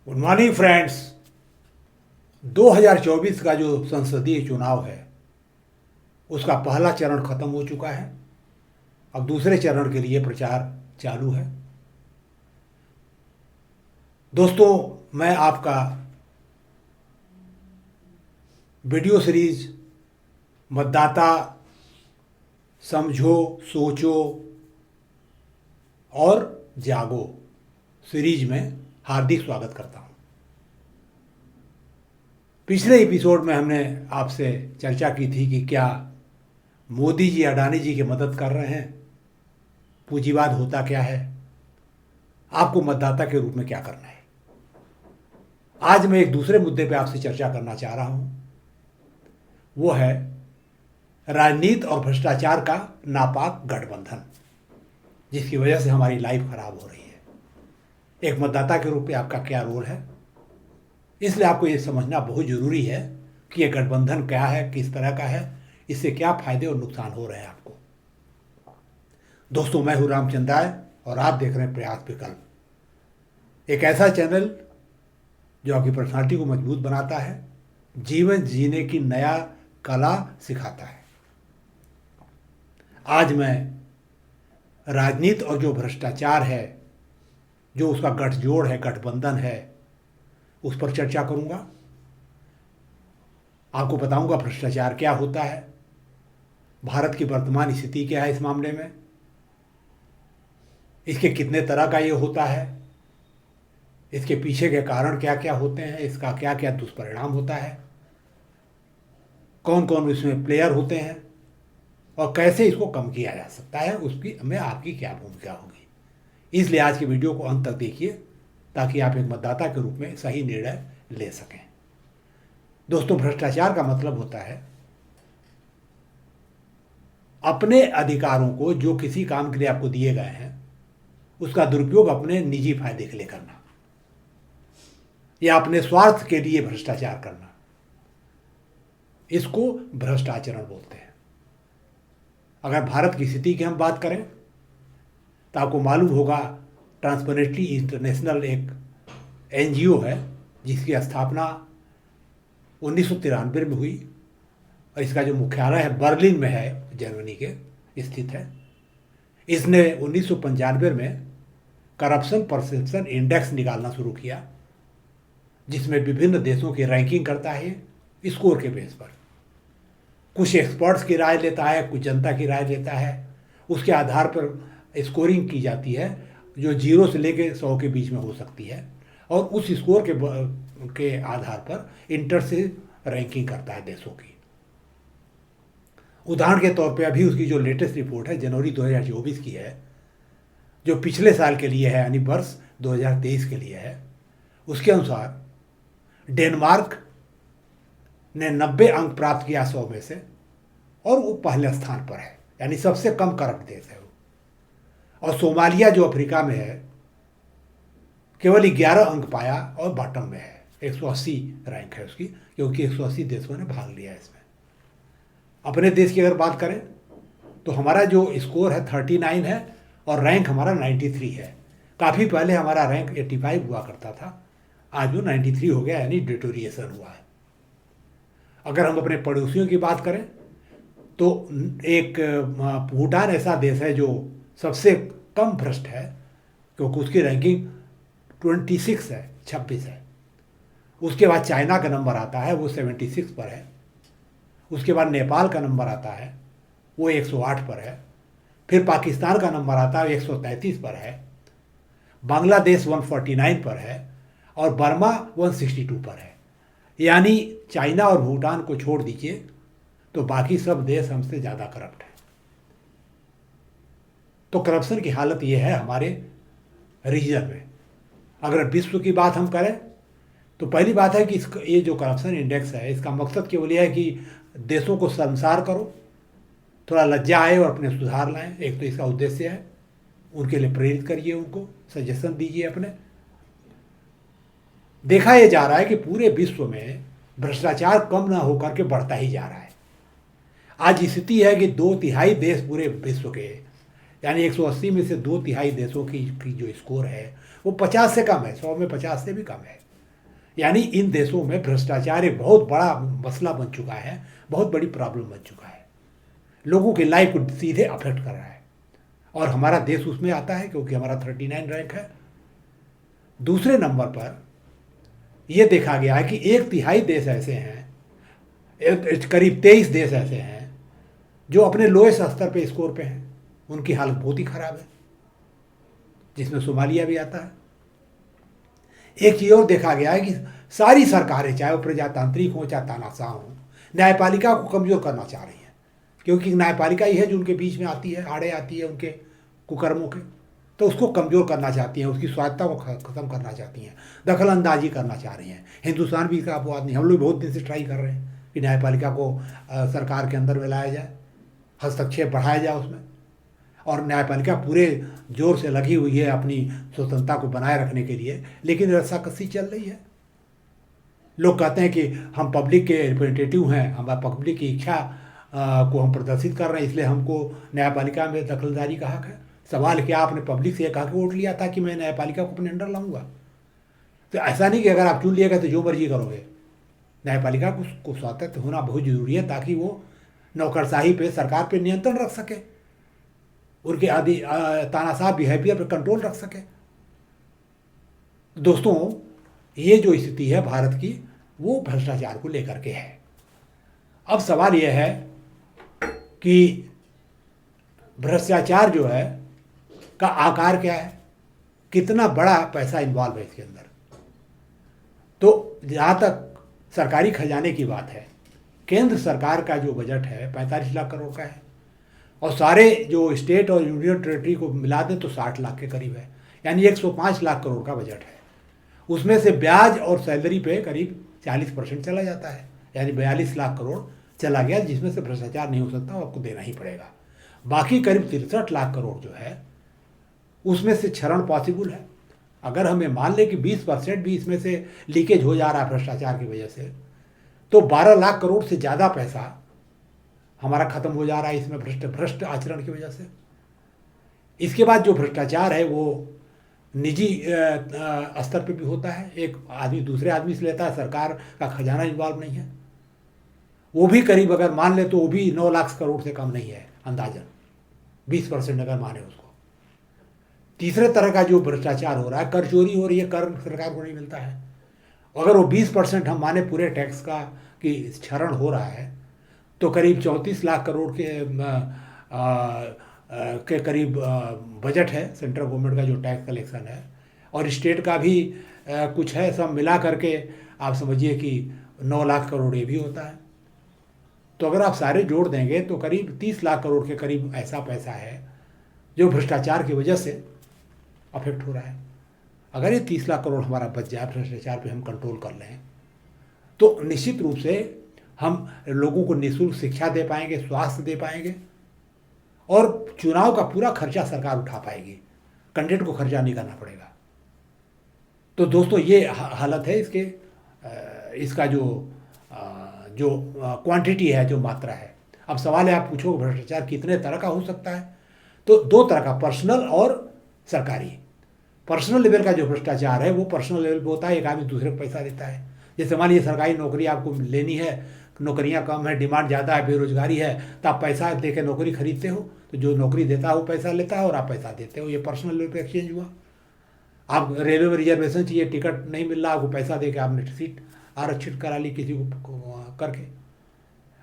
Good morning friends. 2024 का जो संसदीय चुनाव है उसका पहला चरण खत्म हो चुका है। अब दूसरे चरण के लिए प्रचार चालू है। दोस्तों, मैं आपका वीडियो सीरीज मतदाता समझो, सोचो और जागो सीरीज में हार्दिक स्वागत करता हूं। पिछले एपिसोड में हमने आपसे चर्चा की थी कि क्या मोदी जी अडानी जी की मदद कर रहे हैं, पूंजीवाद होता क्या है, आपको मतदाता के रूप में क्या करना है। आज मैं एक दूसरे मुद्दे पे आपसे चर्चा करना चाह रहा हूं। वो है राजनीति और भ्रष्टाचार का नापाक गठबंधन, जिसकी वजह से हमारी लाइफ खराब हो रही है। एक मतदाता के रूप में आपका क्या रोल है, इसलिए आपको ये समझना बहुत ज़रूरी है कि ये गठबंधन क्या है, किस तरह का है, इससे क्या फायदे और नुकसान हो रहे हैं आपको। दोस्तों, मैं हूँ रामचंद्राय और आप देख रहे हैं प्रयास विकल्प, एक ऐसा चैनल जो आपकी पर्सनालिटी को मजबूत बनाता है, जीवन जीने की नया कला सिखाता है। आज मैं राजनीति और जो भ्रष्टाचार है, जो उसका गठजोड़ है, गठबंधन है, उस पर चर्चा करूंगा। आपको बताऊंगा भ्रष्टाचार क्या होता है, भारत की वर्तमान स्थिति क्या है इस मामले में, इसके कितने तरह का ये होता है, इसके पीछे के कारण क्या क्या होते हैं, इसका क्या क्या दुष्परिणाम होता है, कौन कौन इसमें प्लेयर होते हैं और कैसे इसको कम किया जा सकता है, उसकी में आपकी क्या भूमिका होगी। इसलिए आज की वीडियो को अंत तक देखिए ताकि आप एक मतदाता के रूप में सही निर्णय ले सकें। दोस्तों, भ्रष्टाचार का मतलब होता है अपने अधिकारों को, जो किसी काम के लिए आपको दिए गए हैं, उसका दुरुपयोग अपने निजी फायदे के लिए करना या अपने स्वार्थ के लिए भ्रष्टाचार करना, इसको भ्रष्टाचरण बोलते हैं। अगर भारत की स्थिति की हम बात करें तो आपको मालूम होगा ट्रांसपेरेंटली इंटरनेशनल एक एनजीओ है जिसकी स्थापना 1993 में हुई और इसका जो मुख्यालय है बर्लिन में है, जर्मनी के स्थित है। इसने 1995 में करप्शन परसेप्शन इंडेक्स निकालना शुरू किया, जिसमें विभिन्न देशों की रैंकिंग करता है स्कोर के बेस पर। कुछ एक्सपर्ट्स की राय लेता है, कुछ जनता की राय लेता है, उसके आधार पर स्कोरिंग की जाती है जो 0 से लेकर 100 के बीच में हो सकती है, और उस स्कोर के आधार पर इंटर से रैंकिंग करता है देशों की। उदाहरण के तौर पे अभी उसकी जो लेटेस्ट रिपोर्ट है जनवरी 2024 की है, जो पिछले साल के लिए है, यानी वर्ष 2023 के लिए है, उसके अनुसार डेनमार्क ने 90 अंक प्राप्त किया 100 में से और वो पहले स्थान पर है, यानी सबसे कम करप्ट देश है वो। और सोमालिया जो अफ्रीका में है केवल 11 अंक पाया और बॉटम में है, 180 रैंक है उसकी, क्योंकि 180 देशों ने भाग लिया है इसमें। अपने देश की अगर बात करें तो हमारा जो स्कोर है 39 है और रैंक हमारा 93 है। काफ़ी पहले हमारा रैंक 85 हुआ करता था, आज वो 93 हो गया, यानी डिटोरिएशन हुआ है। अगर हम अपने पड़ोसियों की बात करें तो एक भूटान ऐसा देश है जो सबसे कम भ्रष्ट है, क्योंकि उसकी रैंकिंग 26 है, 26 है। उसके बाद चाइना का नंबर आता है, वो 76 पर है। उसके बाद नेपाल का नंबर आता है, वो 108 पर है। फिर पाकिस्तान का नंबर आता है, 133 पर है। बांग्लादेश 149 पर है और बर्मा 162 पर है। यानी चाइना और भूटान को छोड़ दीजिए तो बाकी सब देश हमसे ज़्यादा करप्ट है। तो करप्शन की हालत ये है हमारे रीजन में। अगर विश्व की बात हम करें तो पहली बात है कि ये जो करप्शन इंडेक्स है, इसका मकसद केवल यह है कि देशों को शर्मसार करो, थोड़ा लज्जा आए और अपने सुधार लाएं। एक तो इसका उद्देश्य है, उनके लिए प्रेरित करिए, उनको सजेशन दीजिए अपने। देखा यह जा रहा है कि पूरे विश्व में भ्रष्टाचार कम ना होकर के बढ़ता ही जा रहा है। आज स्थिति है कि 2/3 देश पूरे विश्व के, यानी 180 में से 2/3 देशों की जो स्कोर है वो 50 से कम है, 100 में 50 से भी कम है। यानी इन देशों में भ्रष्टाचार एक बहुत बड़ा मसला बन चुका है, बहुत बड़ी प्रॉब्लम बन चुका है, लोगों की लाइफ को सीधे अफेक्ट कर रहा है। और हमारा देश उसमें आता है क्योंकि हमारा 39 रैंक है। दूसरे नंबर पर यह देखा गया है कि 1/3 देश ऐसे हैं, करीब 23 देश ऐसे हैं जो अपने लोएस्ट स्तर पे स्कोर पे हैं, उनकी हालत बहुत ही खराब है, जिसमें सोमालिया भी आता है। एक चीज और देखा गया है कि सारी सरकारें, चाहे वो प्रजातांत्रिक हो चाहे तानाशाह हो, न्यायपालिका को कमजोर करना चाह रही हैं, क्योंकि न्यायपालिका ही है जो उनके बीच में आती है, आड़े आती है उनके कुकर्मों के, तो उसको कमजोर करना चाहती हैं, उसकी स्वायत्ता को खत्म करना चाहती हैं, दखल अंदाजी करना चाह रही हैं। हिंदुस्तान भी इसका अपवाद नहीं, हम लोग बहुत दिन से ट्राई कर रहे हैं कि न्यायपालिका को सरकार के अंदर में लाया जाए, हस्तक्षेप बढ़ाया जाए उसमें, और न्यायपालिका पूरे जोर से लगी हुई है अपनी स्वतंत्रता को बनाए रखने के लिए, लेकिन रस्साकसी चल रही है। लोग कहते हैं कि हम पब्लिक के रिप्रेजेंटेटिव हैं, हमारा पब्लिक की इच्छा को हम प्रदर्शित कर रहे हैं, इसलिए हमको न्यायपालिका में दखलदारी का हक है। सवाल क्या आपने पब्लिक से कहा कि वोट लिया था कि मैं न्यायपालिका को अपने अंडर लाऊंगा? तो ऐसा नहीं कि अगर आप चुन लिएगा तो जो मर्जी करोगे। न्यायपालिका को स्वायत्त होना बहुत जरूरी है ताकि वो नौकरशाही पे, सरकार पे नियंत्रण रख सके, उनके आदि तानाशाह बिहेवियर पर कंट्रोल रख सके। दोस्तों, ये जो स्थिति है भारत की, वो भ्रष्टाचार को लेकर के है। अब सवाल यह है कि भ्रष्टाचार जो है का आकार क्या है, कितना बड़ा पैसा इन्वॉल्व है इसके अंदर। तो जहाँ तक सरकारी खजाने की बात है, केंद्र सरकार का जो बजट है 45 लाख करोड़ का है, और सारे जो स्टेट और यूनियन टेरिटरी को मिला दें तो 60 लाख के करीब है, यानी 105 लाख करोड़ का बजट है। उसमें से ब्याज और सैलरी पे करीब 40% चला जाता है, यानी 42 लाख करोड़ चला गया, जिसमें से भ्रष्टाचार नहीं हो सकता, आपको देना ही पड़ेगा। बाकी करीब 63 लाख करोड़ जो है उसमें से क्षरण पॉसिबल है। अगर हमें मान लें कि 20% भी इसमें से लीकेज हो जा रहा है भ्रष्टाचार की वजह से, तो 12 लाख करोड़ से ज़्यादा पैसा हमारा खत्म हो जा रहा है इसमें भ्रष्ट आचरण की वजह से। इसके बाद जो भ्रष्टाचार है वो निजी स्तर पे भी होता है, एक आदमी दूसरे आदमी से लेता है, सरकार का खजाना इन्वॉल्व नहीं है। वो भी करीब अगर मान ले तो वो भी 9 लाख करोड़ से कम नहीं है अंदाजन, 20% अगर माने उसको। तीसरे तरह का जो भ्रष्टाचार हो रहा है, कर चोरी हो रही है, कर सरकार को नहीं मिलता है। अगर वो 20% हम माने पूरे टैक्स का कि क्षरण हो रहा है, तो करीब 34 लाख करोड़ के करीब बजट है सेंट्रल गवर्नमेंट का जो टैक्स कलेक्शन है, और स्टेट का भी कुछ है, सब मिला करके आप समझिए कि 9 लाख करोड़ ये भी होता है। तो अगर आप सारे जोड़ देंगे तो करीब 30 लाख करोड़ के करीब ऐसा पैसा है जो भ्रष्टाचार की वजह से अफेक्ट हो रहा है। अगर ये 30 लाख करोड़ हमारा बच जाए, भ्रष्टाचार पे हम कंट्रोल कर लें, तो निश्चित रूप से हम लोगों को निःशुल्क शिक्षा दे पाएंगे, स्वास्थ्य दे पाएंगे, और चुनाव का पूरा खर्चा सरकार उठा पाएगी, कैंडिडेट को खर्चा नहीं करना पड़ेगा। तो दोस्तों, ये हालत है इसका जो क्वांटिटी है, जो मात्रा है। अब सवाल है, आप पूछो भ्रष्टाचार कितने तरह का हो सकता है, तो 2 तरह का, पर्सनल और सरकारी। पर्सनल लेवल का जो भ्रष्टाचार है वो पर्सनल लेवल पे होता है, एक आदमी दूसरे को पैसा देता है। जैसे मान लीजिए सरकारी नौकरी आपको लेनी है, नौकरियां कम है, डिमांड ज़्यादा है, बेरोजगारी है, तो आप पैसा दे के नौकरी खरीदते हो, तो जो नौकरी देता है वो पैसा लेता है और आप पैसा देते हो। ये पर्सनल लेवल पे एक्सचेंज हुआ। आप रेलवे में रिजर्वेशन चाहिए, टिकट नहीं मिल रहा, आपको पैसा दे के आपने सीट आरक्षित करा ली किसी को करके।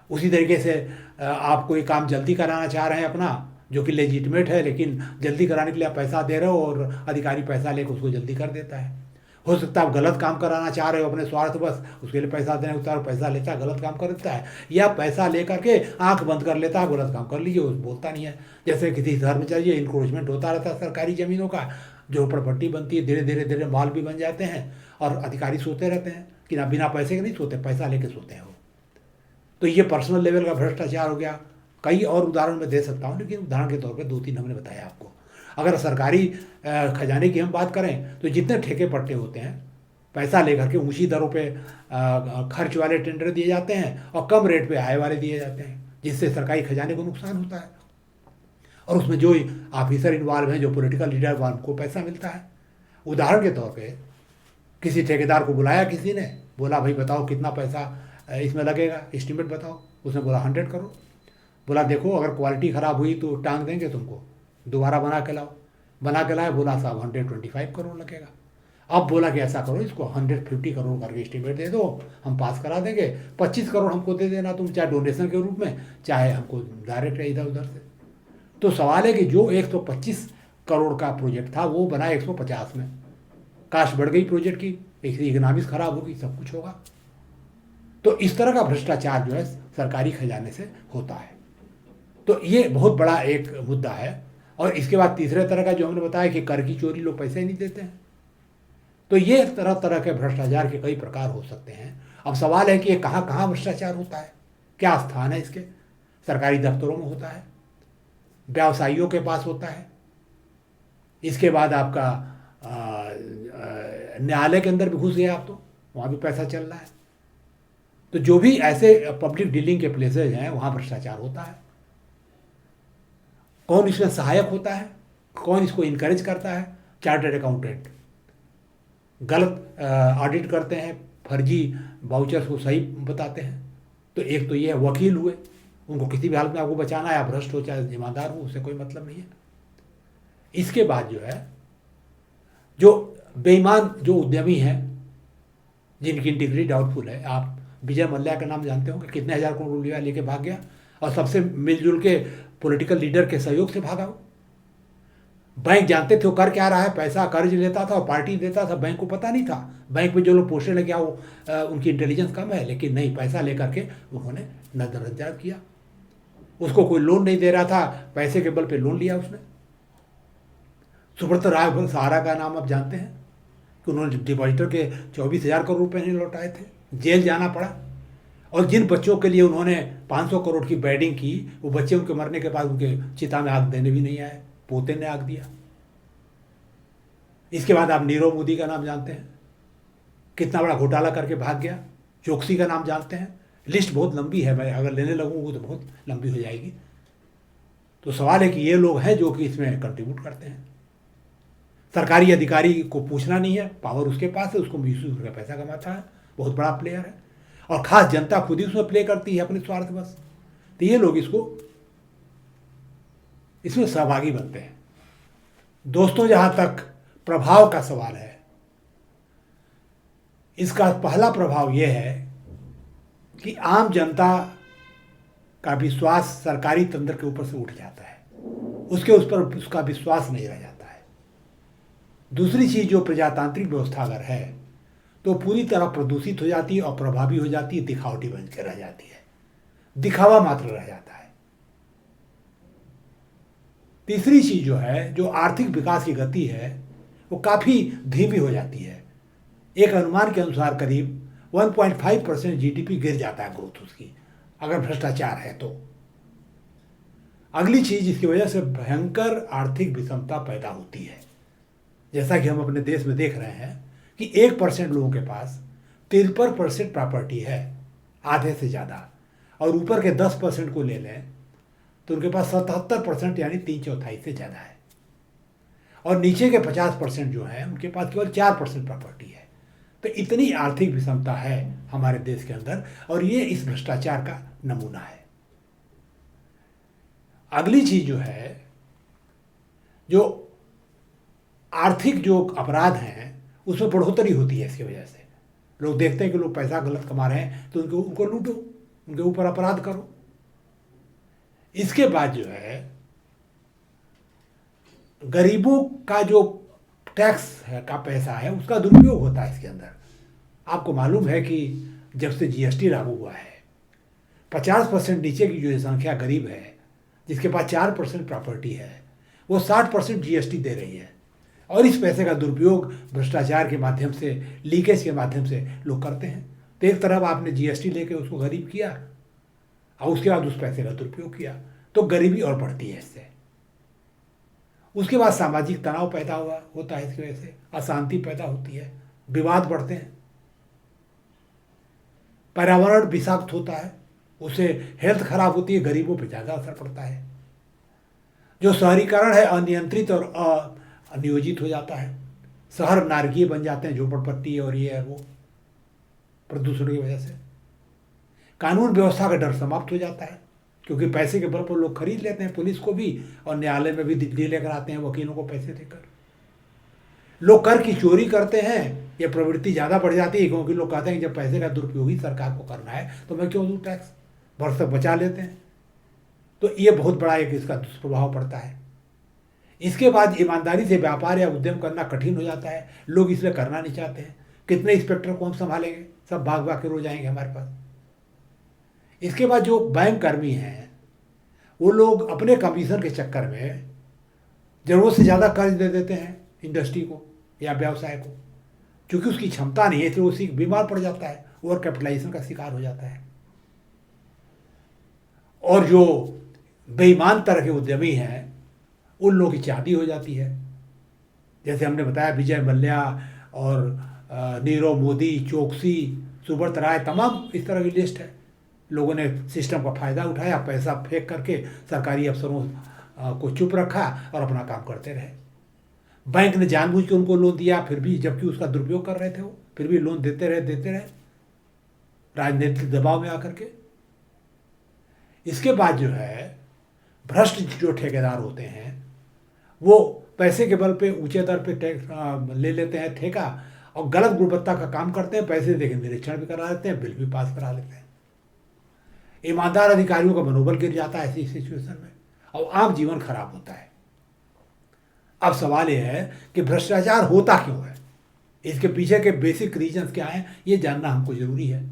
उसी तरीके से आप कोई काम जल्दी कराना चाह रहे हैं अपना, जो कि लेजिटिमेट है, लेकिन जल्दी कराने के लिए आप पैसा दे रहे हो और अधिकारी पैसा लेकर उसको जल्दी कर देता है। हो सकता है आप गलत काम कराना चाह रहे हो अपने स्वार्थ बस, उसके लिए पैसा देने होता है, पैसा लेता है, गलत काम कर देता है, या पैसा लेकर के आंख बंद कर लेता है, गलत काम कर लीजिए, वो बोलता नहीं है। जैसे किसी धर्म चाहिए, इंक्रोचमेंट होता रहता है सरकारी ज़मीनों का, जो प्रॉपर्टी बनती है, धीरे धीरे मॉल भी बन जाते हैं, और अधिकारी सोते रहते हैं कि ना, बिना पैसे के नहीं सोते, पैसा लेके सोते हैं वो। तो ये पर्सनल लेवल का भ्रष्टाचार हो गया। कई और उदाहरण मैं दे सकता हूँ, लेकिन उदाहरण के तौर पे 2-3 हमने बताया आपको। अगर सरकारी खजाने की हम बात करें तो जितने ठेके पट्टे होते हैं, पैसा लेकर के ऊंची दरों पे खर्च वाले टेंडर दिए जाते हैं और कम रेट पे आय वाले दिए जाते हैं, जिससे सरकारी खजाने को नुकसान होता है, और उसमें जो ऑफिसर इन्वॉल्व हैं, जो पॉलिटिकल लीडर, उनको पैसा मिलता है। उदाहरण के तौर पे किसी ठेकेदार को बुलाया किसी ने, बोला भाई बताओ कितना पैसा इसमें लगेगा, एस्टिमेट बताओ। उसने बोला 100 करोड़। बोला देखो अगर क्वालिटी ख़राब हुई तो टांग देंगे तुमको, दोबारा बना के लाओ। बना के लाए, बोला साहब 125 करोड़ लगेगा। अब बोला कि ऐसा करो, इसको 150 करोड़ करके एस्टिमेट दे दो, हम पास करा देंगे। 25 करोड़ हमको दे देना तुम, चाहे डोनेशन के रूप में, चाहे हमको डायरेक्ट इधर उधर से। तो सवाल है कि जो 125 करोड़ का प्रोजेक्ट था वो बना 150 में। कास्ट बढ़ गई प्रोजेक्ट की, इकनॉमिक्स खराब होगी, सब कुछ होगा। तो इस तरह का भ्रष्टाचार जो है सरकारी खजाने से होता है। तो ये बहुत बड़ा एक मुद्दा है। और इसके बाद तीसरे तरह का जो हमने बताया कि कर की चोरी, लोग पैसे ही नहीं देते हैं। तो ये तरह तरह के भ्रष्टाचार के कई प्रकार हो सकते हैं। अब सवाल है कि ये कहाँ कहाँ भ्रष्टाचार होता है, क्या स्थान है इसके। सरकारी दफ्तरों में होता है, व्यवसायियों के पास होता है, इसके बाद आपका न्यायालय के अंदर भी घुस गए आप तो वहाँ भी पैसा चल रहा है। तो जो भी ऐसे पब्लिक डीलिंग के प्लेसेज हैं वहाँ भ्रष्टाचार होता है। कौन इसमें सहायक होता है, कौन इसको इनकरेज करता है? चार्टर्ड अकाउंटेंट गलत ऑडिट करते हैं, फर्जी वाउचर्स को सही बताते हैं। तो एक तो ये है वकील हुए, उनको किसी भी हालत में आपको बचाना है, आप भ्रष्ट हो चाहे ईमानदार हो, उससे कोई मतलब नहीं है। इसके बाद जो है जो बेईमान जो उद्यमी हैं जिनकी इंटीग्रिटी डाउटफुल है, आप विजय मल्ल्या का नाम जानते होंगे, कितने हज़ार करोड़ रुपया लेके भाग गया और सबसे मिलजुल के पॉलिटिकल लीडर के सहयोग से भागा वो। बैंक जानते थे वो कर क्या रहा है, पैसा कर्ज लेता था और पार्टी देता था, बैंक को पता नहीं था। बैंक में जो लोग पोस्टेड है क्या वो उनकी इंटेलिजेंस कम है, लेकिन नहीं, पैसा लेकर के उन्होंने नजरअंदाज किया। उसको कोई लोन नहीं दे रहा था, पैसे के बल पे लोन लिया उसने। सुब्रत राय सहारा का नाम आप जानते हैं कि उन्होंने डिपॉजिटर के 24,000 करोड़ रुपए नहीं लौटाए थे, जेल जाना पड़ा। और जिन बच्चों के लिए उन्होंने 500 करोड़ की बैडिंग की, वो बच्चे उनके मरने के बाद उनके चिता में आग देने भी नहीं आए, पोते ने आग दिया। इसके बाद आप नीरव मोदी का नाम जानते हैं, कितना बड़ा घोटाला करके भाग गया। चोकसी का नाम जानते हैं। लिस्ट बहुत लंबी है, मैं अगर लेने लगूंगा तो बहुत लंबी हो जाएगी। तो सवाल है कि ये लोग हैं जो कि इसमें कंट्रीब्यूट करते हैं। सरकारी अधिकारी को पूछना नहीं है, पावर उसके पास है, उसको मिसयूज करके पैसा कमाता है, बहुत बड़ा प्लेयर है। और खास जनता खुद ही उसमें प्ले करती है अपने स्वार्थ बस। तो ये लोग इसमें सहभागी बनते हैं। दोस्तों, जहां तक प्रभाव का सवाल है, इसका पहला प्रभाव यह है कि आम जनता का विश्वास सरकारी तंत्र के ऊपर से उठ जाता है, उस पर उसका विश्वास नहीं रह जाता है। दूसरी चीज, जो प्रजातांत्रिक व्यवस्था अगर है तो पूरी तरह प्रदूषित हो जाती है और प्रभावी हो जाती है, दिखावटी बन के रह जाती है, दिखावा मात्र रह जाता है। तीसरी चीज जो है, जो आर्थिक विकास की गति है वो काफी धीमी हो जाती है। एक अनुमान के अनुसार करीब 1.5% जीडीपी गिर जाता है ग्रोथ उसकी, अगर भ्रष्टाचार है तो। अगली चीज, इसकी वजह से भयंकर आर्थिक विषमता पैदा होती है। जैसा कि हम अपने देश में देख रहे हैं कि 1% लोगों के पास 53% प्रॉपर्टी है, आधे से ज़्यादा, और ऊपर के 10% को ले लें तो उनके पास 77% यानी 3/4 से ज़्यादा है। और नीचे के 50% जो है उनके पास केवल 4% प्रॉपर्टी है। तो इतनी आर्थिक विषमता है हमारे देश के अंदर, और ये इस भ्रष्टाचार का नमूना है। अगली चीज जो है, जो आर्थिक जो अपराध हैं उसमें बढ़ोतरी होती है। इसकी वजह से लोग देखते हैं कि लोग पैसा गलत कमा रहे हैं तो उनको लूटो, उनके ऊपर अपराध करो। इसके बाद जो है, गरीबों का जो टैक्स है का पैसा है उसका दुरुपयोग होता है इसके अंदर। आपको मालूम है कि जब से जीएसटी लागू हुआ है, 50% नीचे की जो संख्या गरीब है, जिसके पास 4% प्रॉपर्टी है, वो 60% जीएसटी दे रही है। और इस पैसे का दुरुपयोग भ्रष्टाचार के माध्यम से, लीकेज के माध्यम से लोग करते हैं। तो एक तरफ आपने जीएसटी लेके उसको गरीब किया और उसके बाद उस पैसे का दुरुपयोग किया, तो गरीबी और बढ़ती है इससे। उसके बाद सामाजिक तनाव पैदा होता है, इसकी वजह से अशांति पैदा होती है, विवाद बढ़ते हैं, पर्यावरण विषाक्त होता है, उससे हेल्थ खराब होती है, गरीबों पर ज़्यादा असर पड़ता है। जो शहरीकरण है अनियंत्रित और अनियोजित हो जाता है, शहर नारकीय बन जाते हैं, झोपड़पट्टी और ये है वो, प्रदूषण की वजह से। कानून व्यवस्था का डर समाप्त हो जाता है, क्योंकि पैसे के बल पर लोग खरीद लेते हैं पुलिस को भी, और न्यायालय में भी दिल्ली लेकर आते हैं वकीलों को पैसे देकर। लोग कर की चोरी करते हैं, ये प्रवृत्ति ज़्यादा बढ़ जाती है, क्योंकि लोग कहते हैं कि जब पैसे का दुरुपयोग ही सरकार को करना है तो मैं क्यों दूँ टैक्स, वर्ष तक बचा लेते हैं। तो ये बहुत बड़ा एक इसका दुष्प्रभाव पड़ता है। इसके बाद ईमानदारी से व्यापार या उद्यम करना कठिन हो जाता है, लोग इसलिए करना नहीं चाहते हैं। कितने इंस्पेक्टर को हम संभालेंगे, सब भाग भाग के रो जाएंगे हमारे पास। इसके बाद जो बैंक कर्मी हैं, वो लोग अपने कमीशन के चक्कर में ज़रूरत से ज़्यादा कर्ज दे देते हैं इंडस्ट्री को या व्यवसाय को, क्योंकि उसकी क्षमता नहीं है, इसलिए उसी बीमार पड़ जाता है, ओवर कैपिटलाइजेशन का शिकार हो जाता है। और जो बेईमान तरह के उद्यमी हैं, उन लोगों की चांदी हो जाती है। जैसे हमने बताया, विजय मल्ल्या और नीरव मोदी, चोकसी, सुब्रत राय, तमाम इस तरह की लिस्ट है। लोगों ने सिस्टम का फ़ायदा उठाया, पैसा फेंक करके सरकारी अफसरों को चुप रखा और अपना काम करते रहे। बैंक ने जानबूझ के उनको लोन दिया, फिर भी, जबकि उसका दुरुपयोग कर रहे थे वो, फिर भी लोन देते रहे राजनीतिक दबाव में आकर के। इसके बाद जो है भ्रष्ट जो ठेकेदार होते हैं, वो पैसे के बल पे ऊंचे दर पे टैक्स ले लेते हैं ठेका, और गलत गुणवत्ता का काम करते हैं, पैसे देके निरीक्षण भी करा लेते हैं, बिल भी पास करा लेते हैं। ईमानदार अधिकारियों का मनोबल गिर जाता है ऐसी सिचुएशन में, और आम जीवन खराब होता है। अब सवाल यह है कि भ्रष्टाचार होता क्यों है, इसके पीछे के बेसिक रीजंस क्या हैं, ये जानना हमको जरूरी है।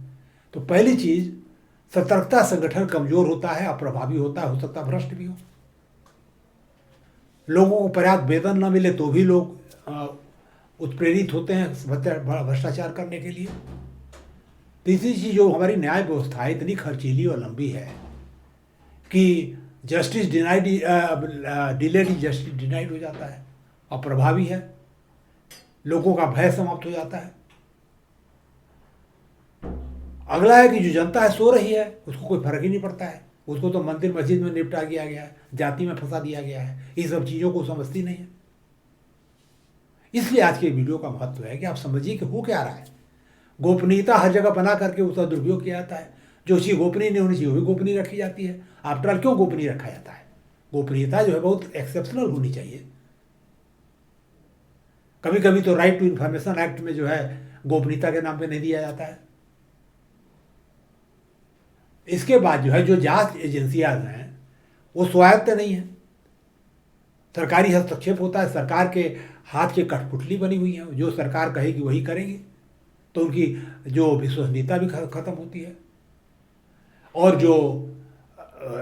तो पहली चीज, सतर्कता, संगठन कमजोर होता है, अप्रभावी होता है, हो सकता है भ्रष्ट भी हो। लोगों को पर्याप्त वेतन न मिले तो भी लोग उत्प्रेरित होते हैं भ्रष्टाचार करने के लिए। तीसरी चीज, जो हमारी न्याय व्यवस्था है इतनी खर्चीली और लंबी है कि justice denied, delayed justice denied हो जाता है, अप्रभावी है, लोगों का भय समाप्त हो जाता है। अगला है कि जो जनता है सो रही है, उसको कोई फर्क ही नहीं पड़ता है, उसको तो मंदिर मस्जिद में निपटा दिया गया है, जाति में फंसा दिया गया है, ये सब चीज़ों को समझती नहीं है। इसलिए आज के वीडियो का महत्व है कि आप समझिए कि हो क्या रहा है। गोपनीयता हर जगह बना करके उसका दुरुपयोग किया जाता है, जो चीज़ गोपनीय नहीं होनी चाहिए वो भी गोपनीय रखी जाती है। आफ्टर ऑल क्यों गोपनीय रखा जाता है? गोपनीयता जो है बहुत एक्सेप्शनल होनी चाहिए। कभी कभी तो राइट टू इन्फॉर्मेशन एक्ट में जो है गोपनीयता के नाम पे नहीं दिया जाता है। इसके बाद जो है जो जांच एजेंसियां हैं वो स्वायत्त नहीं है, सरकारी हस्तक्षेप होता है, सरकार के हाथ की कठपुतली बनी हुई है, जो सरकार कहेगी वही करेंगे, तो उनकी जो विश्वसनीयता भी खत्म होती है। और जो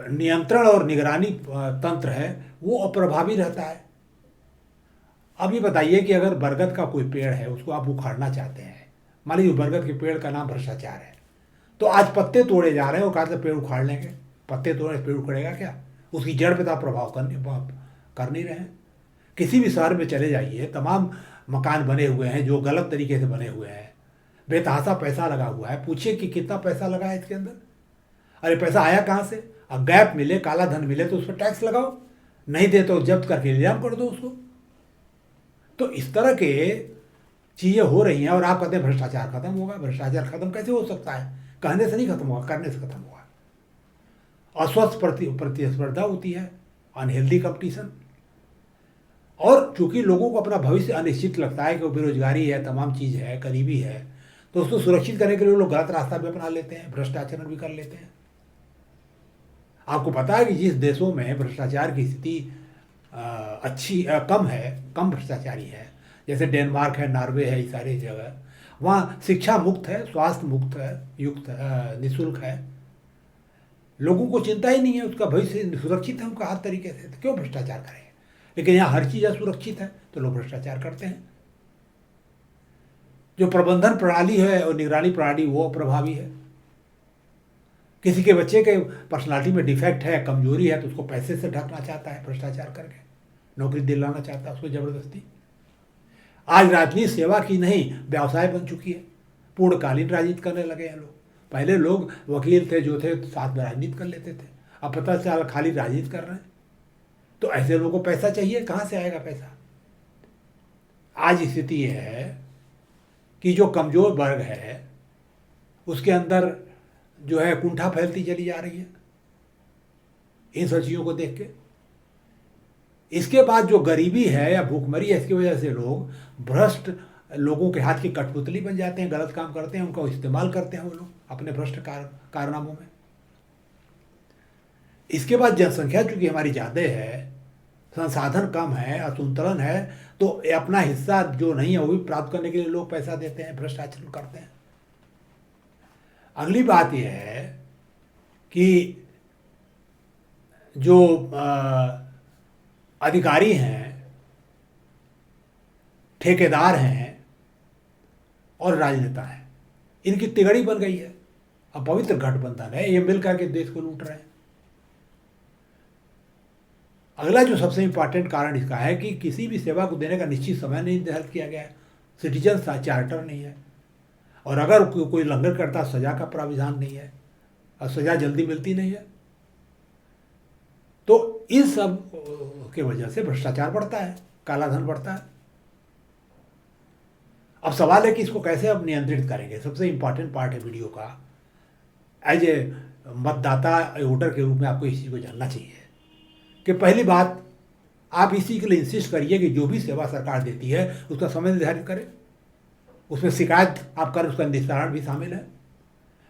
नियंत्रण और निगरानी तंत्र है वो अप्रभावी रहता है। अब ये बताइए कि अगर बरगद का कोई पेड़ है, उसको आप उखाड़ना चाहते हैं, मान लीजिए बरगद के पेड़ का नाम भ्रष्टाचार है, तो आज पत्ते तोड़े जा रहे हैं और कहा से पेड़ उखाड़ लेंगे। पत्ते तोड़ने से पेड़ उखड़ेगा क्या? उसकी जड़ पे तो आप प्रभाव कर नहीं रहे हैं। किसी भी शहर में चले जाइए, तमाम मकान बने हुए हैं जो गलत तरीके से बने हुए हैं, बेतहासा पैसा लगा हुआ है। पूछिए कि कितना पैसा लगा है इसके अंदर, अरे पैसा आया कहाँ से? अब गैप मिले, काला धन मिले तो उस पर टैक्स लगाओ, नहीं दे तो जब्त करके इल्जाम कर दो उसको। तो इस तरह के चीज़ें हो रही हैं और आप कहते हैं भ्रष्टाचार खत्म होगा। भ्रष्टाचार खत्म कैसे हो सकता है? कहने से नहीं खत्म होगा, करने से खत्म होगा। अस्वस्थ प्रतिस्पर्धा होती है, अनहेल्दी कंपटीशन, और चूंकि लोगों को अपना भविष्य अनिश्चित लगता है कि वो बेरोजगारी है, तमाम चीज़ है, गरीबी है, तो उसको सुरक्षित करने के लिए लोग गलत रास्ता भी अपना लेते हैं, भ्रष्टाचार भी कर लेते हैं। आपको पता है कि जिस देशों में भ्रष्टाचार की स्थिति कम है, कम भ्रष्टाचारी है, जैसे डेनमार्क है, नॉर्वे है, ये सारी जगह, वहाँ शिक्षा मुक्त है, स्वास्थ्य मुक्त है, निःशुल्क है, लोगों को चिंता ही नहीं है, उसका भविष्य सुरक्षित है उनका हर तरीके से, तो क्यों भ्रष्टाचार करेंगे? लेकिन यहाँ हर चीज़ सुरक्षित है तो लोग भ्रष्टाचार करते हैं। जो प्रबंधन प्रणाली है और निगरानी प्रणाली वो अप्रभावी है। किसी के बच्चे के पर्सनालिटी में डिफेक्ट है, कमजोरी है, तो उसको पैसे से ढकना चाहता है, भ्रष्टाचार करके नौकरी दिलाना चाहता है उसको ज़बरदस्ती। आज राजनीति सेवा की नहीं व्यवसाय बन चुकी है, पूर्णकालीन राजनीति करने लगे हैं लोग। पहले लोग वकील थे जो थे साथ में राजनीति कर लेते थे, अब पता चला खाली राजनीति कर रहे हैं। तो ऐसे लोगों को पैसा चाहिए, कहाँ से आएगा पैसा? आज स्थिति यह है कि जो कमज़ोर वर्ग है उसके अंदर जो है कुंठा फैलती चली जा रही है इन सब चीज़ों को देख के। इसके बाद जो गरीबी है या भूखमरी है, इसकी वजह से लोग भ्रष्ट लोगों के हाथ की कठपुतली बन जाते हैं, गलत काम करते हैं, उनका इस्तेमाल करते हैं वो लोग अपने भ्रष्ट कारनामों में। इसके बाद जनसंख्या चूंकि हमारी ज़्यादा है, संसाधन कम है, असंतुलन है, तो अपना हिस्सा जो नहीं है वो भी प्राप्त करने के लिए लोग पैसा देते हैं, भ्रष्ट आचरण करते हैं। अगली बात यह है कि जो अधिकारी हैं, ठेकेदार हैं और राजनेता हैं, इनकी तिगड़ी बन गई है। अब पवित्र गठबंधन है, ये मिलकर के देश को लूट रहे हैं। अगला जो सबसे इंपॉर्टेंट कारण इसका है कि किसी भी सेवा को देने का निश्चित समय नहीं निर्धारित किया गया है, सिटीजन चार्टर नहीं है, और अगर कोई उल्लंघन करता सजा का प्राविधान नहीं है और सजा जल्दी मिलती नहीं है। तो इन सब की वजह से भ्रष्टाचार बढ़ता है, काला धन बढ़ता है। अब सवाल है कि इसको कैसे अब नियंत्रित करेंगे। सबसे इंपॉर्टेंट पार्ट है वीडियो का, एज ए मतदाता वोटर के रूप में आपको इस चीज़ को जानना चाहिए कि पहली बात, आप इसी के लिए इंसिस्ट करिए कि जो भी सेवा सरकार देती है उसका समय निर्धारित करें, उसमें शिकायत आप करें, उसका निस्तारण भी शामिल है,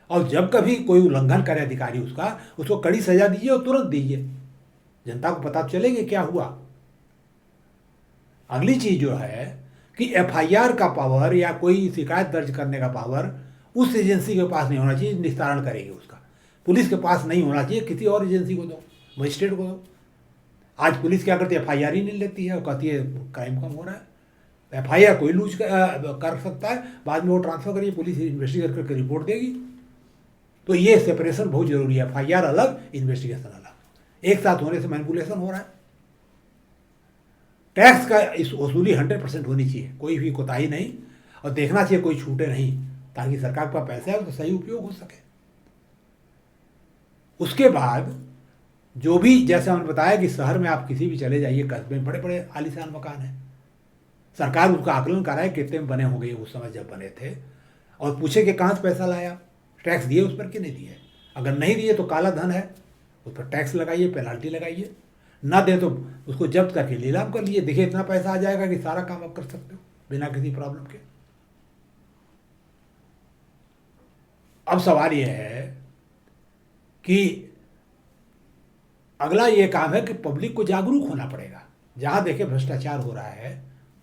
और जब कभी कोई उल्लंघन करे अधिकारी उसको कड़ी सजा दीजिए और तुरंत दीजिए, जनता को पता चलेगा क्या हुआ। अगली चीज़ जो है कि एफआईआर का पावर या कोई शिकायत दर्ज करने का पावर उस एजेंसी के पास नहीं होना चाहिए, निस्तारण करेगी उसका। पुलिस के पास नहीं होना चाहिए, किसी और एजेंसी को दो, मजिस्ट्रेट को दो। आज पुलिस क्या करती है, एफआईआर ही नहीं लेती है और कहती है क्राइम कम हो रहा है। एफआईआर कोई लूज कर सकता है, बाद में वो ट्रांसफर करिए, पुलिस इन्वेस्टिगेट करके रिपोर्ट देगी। तो ये सेपरेशन बहुत जरूरी है, एफआईआर अलग, इन्वेस्टिगेशन अलग, एक साथ होने से मैनिपुलेशन हो रहा है। टैक्स का इस वसूली 100% होनी चाहिए, कोई भी कोताही नहीं, और देखना चाहिए कोई छूटे नहीं, ताकि सरकार का पैसा है उसका सही उपयोग हो सके। उसके बाद जो भी, जैसे हमने बताया कि शहर में आप किसी भी चले जाइए, कस्बे में बड़े बड़े आलीशान मकान हैं, सरकार उसका आकलन कराए कितने में बने होंगे उस समय जब बने थे, और पूछे कि कहाँ से पैसा लाया, टैक्स दिए उस पर कि नहीं दिए। अगर नहीं दिए तो काला धन है, उस पर टैक्स लगाइए, पेनाल्टी लगाइए, ना दे तो उसको जब्त करके नीलाम कर लीजिए, देखिए इतना पैसा आ जाएगा कि सारा काम आप कर सकते हो बिना किसी प्रॉब्लम के। अब सवाल यह है कि अगला ये काम है कि पब्लिक को जागरूक होना पड़ेगा। जहां देखे भ्रष्टाचार हो रहा है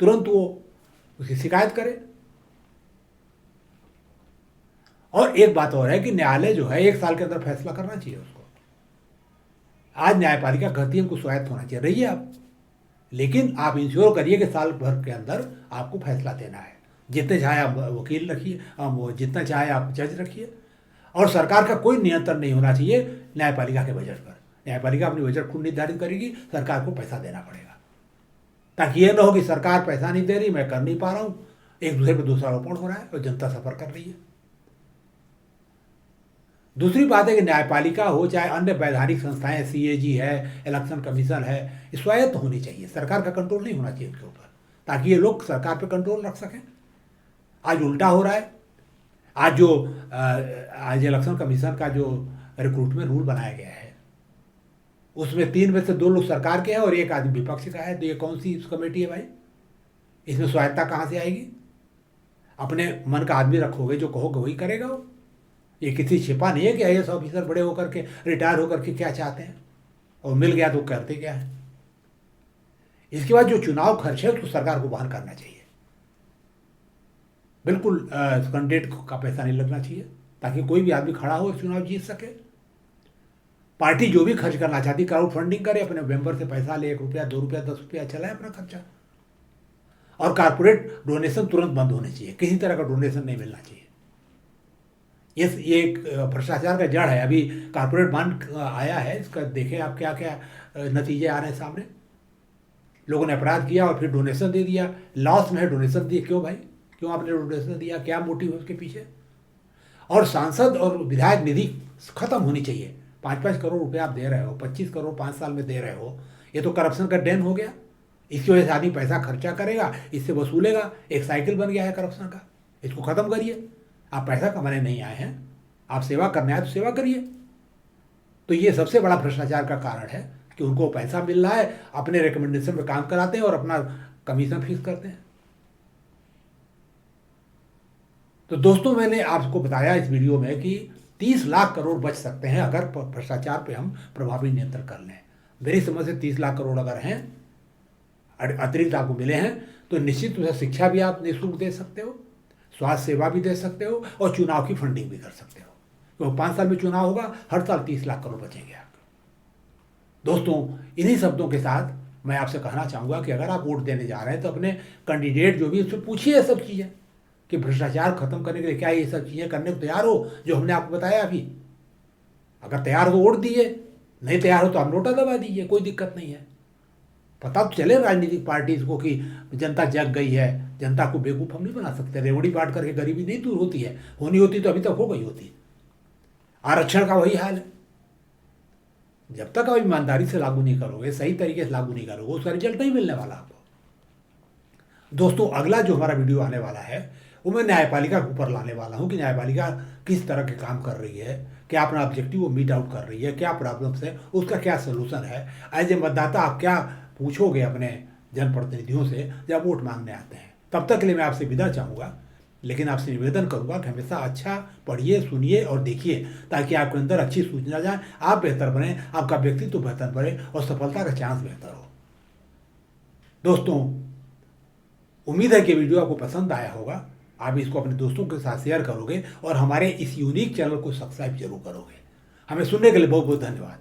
तुरंत वो उसकी शिकायत करे। और एक बात और है कि न्यायालय जो है 1 साल के अंदर फैसला करना चाहिए उसको। आज न्यायपालिका कहती है उनको स्वायत्त होना चाहिए, रहिए आप, लेकिन आप इंश्योर करिए कि साल भर के अंदर आपको फैसला देना है। जितने चाहे आप वकील रखिए, जितना चाहे आप जज रखिए, और सरकार का कोई नियंत्रण नहीं होना चाहिए न्यायपालिका के बजट पर। न्यायपालिका अपनी बजट खुद निर्धारित करेगी, सरकार को पैसा देना पड़ेगा, ताकि ये ना हो कि सरकार पैसा नहीं दे रही, मैं कर नहीं पा रहा हूँ, एक दूसरे पर दोषारोपण हो रहा है और जनता सफर कर रही है। दूसरी बात है कि न्यायपालिका हो चाहे अन्य वैधानिक संस्थाएं, सीएजी है, इलेक्शन कमीशन है, स्वायत्त होनी चाहिए, सरकार का कंट्रोल नहीं होना चाहिए इनके ऊपर, ताकि ये लोग सरकार पर कंट्रोल रख सकें। आज उल्टा हो रहा है। आज इलेक्शन कमीशन का जो रिक्रूटमेंट रूल बनाया गया है उसमें 3 में से 2 लोग सरकार के हैं और 1 आदमी विपक्ष का है, तो ये कौन सी कमेटी है भाई? इसमें स्वायत्तता कहाँ से आएगी? अपने मन का आदमी रखोगे, जो कहोगे वही करेगा वो। ये किसी छिपा नहीं है कि आईएएस ऑफिसर बड़े होकर के, रिटायर होकर के क्या चाहते हैं, और मिल गया तो करते क्या है। इसके बाद जो चुनाव खर्च है उसको सरकार को वहन करना चाहिए, बिल्कुल कैंडिडेट का पैसा नहीं लगना चाहिए, ताकि कोई भी आदमी खड़ा हो और चुनाव जीत सके। पार्टी जो भी खर्च करना चाहती क्राउड फंडिंग करे, अपने मेंबर से पैसा ले, 1 रुपया 2 रुपया 10 रुपया चलाए अपना खर्चा। और कारपोरेट डोनेशन तुरंत बंद होने चाहिए, किसी तरह का डोनेशन नहीं मिलना चाहिए। ये एक भ्रष्टाचार का जड़ है। अभी कारपोरेट बॉन्ड आया है, इसका देखें आप क्या क्या नतीजे आ रहे हैं सामने। लोगों ने अपराध किया और फिर डोनेशन दे दिया, लॉस में है डोनेशन दिए। क्यों भाई, क्यों आपने डोनेशन दिया, क्या मोटिव है उसके पीछे? और सांसद और विधायक निधि खत्म होनी चाहिए। 5-5 करोड़ रुपए आप दे रहे हो, 25 करोड़ 5 साल में दे रहे हो, ये तो करप्शन का डेन हो गया। इसकी वजह से आदमी पैसा खर्चा करेगा, इससे वसूलेगा। एक साइकिल बन गया है करप्शन का, इसको ख़त्म करिए। आप पैसा कमाने नहीं आए हैं, आप सेवा करने आए तो सेवा करिए। तो ये सबसे बड़ा भ्रष्टाचार का कारण है कि उनको पैसा मिल रहा है, अपने रिकमेंडेशन पे काम कराते हैं और अपना कमीशन फिक्स करते हैं। तो दोस्तों, मैंने आपको बताया इस वीडियो में कि 30 लाख करोड़ बच सकते हैं अगर भ्रष्टाचार पे हम प्रभावी नियंत्रण कर लें। मेरी समझ से 30 लाख करोड़ अगर हैं अतिरिक्त आपको मिले हैं तो निश्चित रूप से शिक्षा भी आप निःशुल्क दे सकते हो, स्वास्थ्य सेवा भी दे सकते हो और चुनाव की फंडिंग भी कर सकते हो। तो 5 साल में चुनाव होगा, हर साल 30 लाख करोड़ बचेंगे आपके। दोस्तों, इन्हीं शब्दों के साथ मैं आपसे कहना चाहूँगा कि अगर आप वोट देने जा रहे हैं तो अपने कैंडिडेट जो भी उससे पूछिए ये सब चीज़ें कि भ्रष्टाचार खत्म करने के लिए क्या ये सब चीज़ें करने को तैयार हो जो हमने आपको बताया अभी। अगर तैयार हो वोट दीजिए, नहीं तैयार हो तो आप नोटा दबा दीजिए, कोई दिक्कत नहीं है। पता तो चले राजनीतिक पार्टीज को कि जनता जग गई है, जनता को बेवकूफ़ हम नहीं बना सकते। रेवड़ी बांट करके गरीबी नहीं दूर होती है, होनी होती तो अभी तक हो गई होती। आरक्षण का वही हाल है, जब तक आप ईमानदारी से लागू नहीं करोगे, सही तरीके से लागू नहीं करोगे, उसका रिजल्ट नहीं मिलने वाला आपको। दोस्तों, अगला जो हमारा वीडियो आने वाला है वो मैं न्यायपालिका के ऊपर लाने वाला हूँ कि न्यायपालिका किस तरह के काम कर रही है, क्या अपना ऑब्जेक्टिव वो मीट आउट कर रही है, क्या प्रॉब्लम्स है, उसका क्या सोल्यूशन है। एज ए मतदाता आप क्या पूछोगे अपने जनप्रतिनिधियों से जब वोट मांगने आते हैं। तब तक के लिए मैं आपसे विदा चाहूँगा, लेकिन आपसे निवेदन करूँगा कि हमेशा अच्छा पढ़िए, सुनिए और देखिए, ताकि आपके अंदर अच्छी सूचना जाए, आप बेहतर बने, आपका व्यक्तित्व बेहतर बने और सफलता का चांस बेहतर हो। दोस्तों, उम्मीद है कि वीडियो आपको पसंद आया होगा। आप इसको अपने दोस्तों के साथ शेयर करोगे और हमारे इस यूनिक चैनल को सब्सक्राइब जरूर करोगे। हमें सुनने के लिए बहुत बहुत धन्यवाद।